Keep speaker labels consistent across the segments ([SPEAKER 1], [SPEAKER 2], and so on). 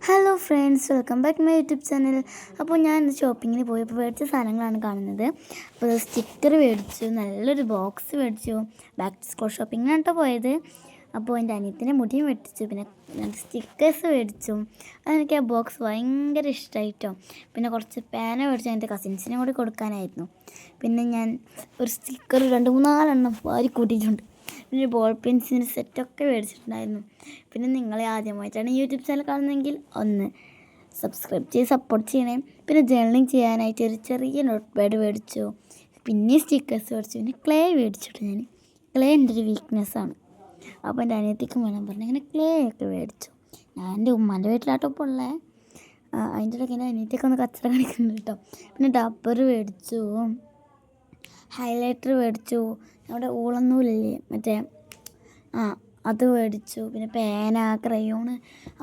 [SPEAKER 1] Hello friends, welcome back to my YouTube channel. അപ്പോൾ ഞാൻ ഇന്ന് ഷോപ്പിങ്ങിന് പോയപ്പോൾ മേടിച്ച സാധനങ്ങളാണ് കാണുന്നത്. അപ്പോൾ സ്റ്റിക്കർ മേടിച്ചു, നല്ലൊരു ബോക്സ് മേടിച്ചു. ബാക്ക് ടു സ്കൂൾ ഷോപ്പിങ്ങിനാണ് കേട്ടോ പോയത്. അപ്പോൾ എൻ്റെ അനിയത്തിൻ്റെ മുടിയും വെട്ടിച്ചു, പിന്നെ സ്റ്റിക്കേഴ്സ് മേടിച്ചു. അതെനിക്ക് ആ ബോക്സ് ഭയങ്കര ഇഷ്ടമായിട്ടോ. പിന്നെ കുറച്ച് പേന മേടിച്ചു, എൻ്റെ കസിൻസിനും കൂടി കൊടുക്കാനായിരുന്നു. പിന്നെ ഞാൻ ഒരു സ്റ്റിക്കർ 2-3 വാരി കൂട്ടിയിട്ടുണ്ട്. പിന്നെ ബോൾ പെൻസിൻ്റെ സെറ്റൊക്കെ മേടിച്ചിട്ടുണ്ടായിരുന്നു. പിന്നെ നിങ്ങളെ ആദ്യമായിട്ടാണ് യൂട്യൂബ് ചാനൽ കാണുന്നതെങ്കിൽ ഒന്ന് സബ്സ്ക്രൈബ് ചെയ്ത് സപ്പോർട്ട് ചെയ്യണേ. പിന്നെ ജേർണലിങ് ചെയ്യാനായിട്ട് ഒരു ചെറിയ നോട്ട് പാഡ് മേടിച്ചു. പിന്നെ സ്റ്റിക്കേഴ്സ് മേടിച്ചു. പിന്നെ ക്ലേ മേടിച്ചിട്ട് ഞാൻ ക്ലേ എൻ്റെ ഒരു വീക്ക്നെസ്സാണ്. അപ്പോൾ എൻ്റെ അനിയത്തിക്കും വേണം പറഞ്ഞു അങ്ങനെ ക്ലേ ഒക്കെ മേടിച്ചു. ഞാൻ എൻ്റെ ഉമ്മാൻ്റെ വീട്ടിലാട്ടപ്പോൾ ഉള്ളത്. അതിൻ്റെ ഇടയ്ക്ക് എൻ്റെ അനിയത്തിയൊക്കെ ഒന്ന് കച്ചറ കാണിക്കുന്നുണ്ട് കേട്ടോ. പിന്നെ ഡബ്ബർ മേടിച്ചു, ഹൈലൈറ്റർ മേടിച്ചു, നമ്മുടെ ഊളന്നൂലില്ലേ മറ്റേ അത് മേടിച്ചു. പിന്നെ പേന, ക്രയോണ്,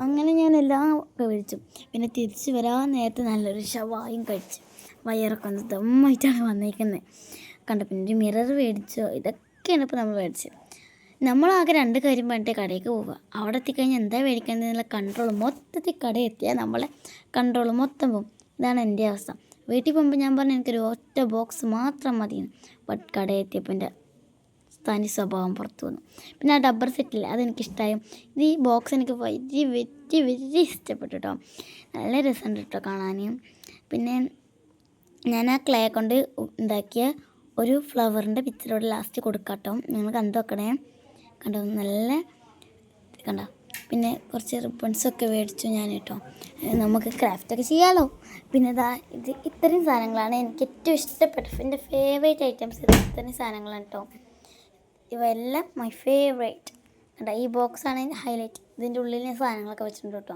[SPEAKER 1] അങ്ങനെ ഞാൻ എല്ലാം മേടിച്ചു. പിന്നെ തിരിച്ച് വരാൻ നേരത്തെ നല്ലൊരു ഷവായും കഴിച്ചു. വയറൊക്കെ ഒന്ന് ദമ്മായിട്ടാണ് വന്നേക്കുന്നത് കണ്ട. പിന്നെ ഒരു മിറർ മേടിച്ചു. ഇതൊക്കെയാണ് ഇപ്പോൾ നമ്മൾ മേടിച്ചത്. നമ്മളാകെ 2 കാര്യം പറഞ്ഞിട്ട് കടയിലേക്ക് പോവുക. അവിടെ എത്തിക്കഴിഞ്ഞാൽ എന്താ മേടിക്കേണ്ടതെന്നുള്ള കൺട്രോൾ മൊത്തത്തിൽ കടയിൽ എത്തിയാൽ നമ്മളെ കൺട്രോൾ മൊത്തം പോകും. ഇതാണ് എൻ്റെ അവസ്ഥ. വീട്ടിൽ പോകുമ്പോൾ ഞാൻ പറഞ്ഞു എനിക്കൊരു ഒറ്റ ബോക്സ് മാത്രം മതിയെന്ന്. ബട്ട് കടയിൽ എത്തിയപ്പോൾ എൻ്റെ തനി സ്വഭാവം പുറത്തു വന്നു. പിന്നെ ആ ഡബ്ബർ സെറ്റില്ല, അതെനിക്കിഷ്ടമായി. ഇത് ഈ ബോക്സ് എനിക്ക് വലിയ ഇഷ്ടപ്പെട്ടു കേട്ടോ. നല്ല രസമുണ്ട് കേട്ടോ കാണാൻ. പിന്നെ ഞാൻ ആ ക്ലേ കൊണ്ട് ഉണ്ടാക്കിയ ഒരു ഫ്ലവറിൻ്റെ പിക്ചറോട് ലാസ്റ്റ് കൊടുക്കാം കേട്ടോ. നിങ്ങൾ കണ്ടു നോക്കണേ. കണ്ടോ, നല്ല കണ്ടോ. പിന്നെ കുറച്ച് റിബൺസൊക്കെ മേടിച്ചു ഞാൻ കേട്ടോ. നമുക്ക് ക്രാഫ്റ്റൊക്കെ ചെയ്യാമല്ലോ. പിന്നെ ഇത് ഇത്രയും സാധനങ്ങളാണ് എനിക്ക് ഏറ്റവും ഇഷ്ടപ്പെട്ട എൻ്റെ ഫേവറേറ്റ് ഐറ്റംസ്. ഇത് ഇത്രയും സാധനങ്ങളാണ് കേട്ടോ. ഇവയെല്ലാം മൈ ഫേവറേറ്റ് കേട്ടോ. ഈ ബോക്സാണ് ഹൈലൈറ്റ്. ഇതിൻ്റെ ഉള്ളിൽ ഞാൻ സാധനങ്ങളൊക്കെ വെച്ചിട്ടുണ്ട് കേട്ടോ.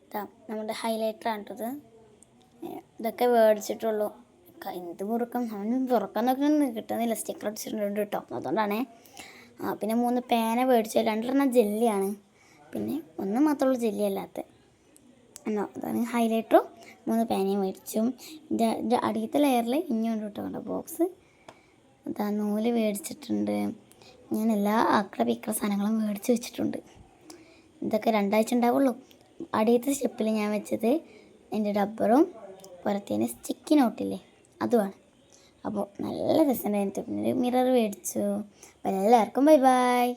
[SPEAKER 1] ഇതാ നമ്മുടെ ഹൈലൈറ്ററാണ് കേട്ടോ. ഇതൊക്കെ മേടിച്ചിട്ടുള്ളൂ. എന്ത് മുറുക്കം അവൻ തുറക്കാൻ നോക്കണമെന്ന് കിട്ടുന്നില്ല. സ്റ്റിക്കർ അടിച്ചിട്ടുണ്ട് കേട്ടോ, അതുകൊണ്ടാണേ. പിന്നെ 3 പേന മേടിച്ചു. 2 ജെല്ലിയാണ്, പിന്നെ 1 മാത്രമുള്ള ജെല്ലി അല്ലാത്ത എന്നോ. അതാണ് ഹൈലൈറ്ററും 3 പേനയും മേടിച്ചു. ഇതിൻ്റെ അടിയത്തെ ലെയറിൽ ഇനിയുണ്ട് കേട്ടോ കണ്ടോ ബോക്സ്. അതാ നൂല് മേടിച്ചിട്ടുണ്ട്. ഞാൻ എല്ലാ പിക്ക സാധനങ്ങളും മേടിച്ച് വെച്ചിട്ടുണ്ട്. ഇതൊക്കെ 2 ആഴ്ച ഉണ്ടാവുള്ളൂ. അടിയത്തെ സ്റ്റെപ്പിൽ ഞാൻ വെച്ചത് എൻ്റെ ഡബ്ബറും പുറത്തേന് സ്റ്റിക്കി നോട്ടില്ലേ അതുമാണ്. അപ്പോൾ നല്ല രസമുണ്ടായിട്ട്. പിന്നെ ഒരു മിറർ മേടിച്ചു. അപ്പോൾ എല്ലാവർക്കും ബൈ ബൈ.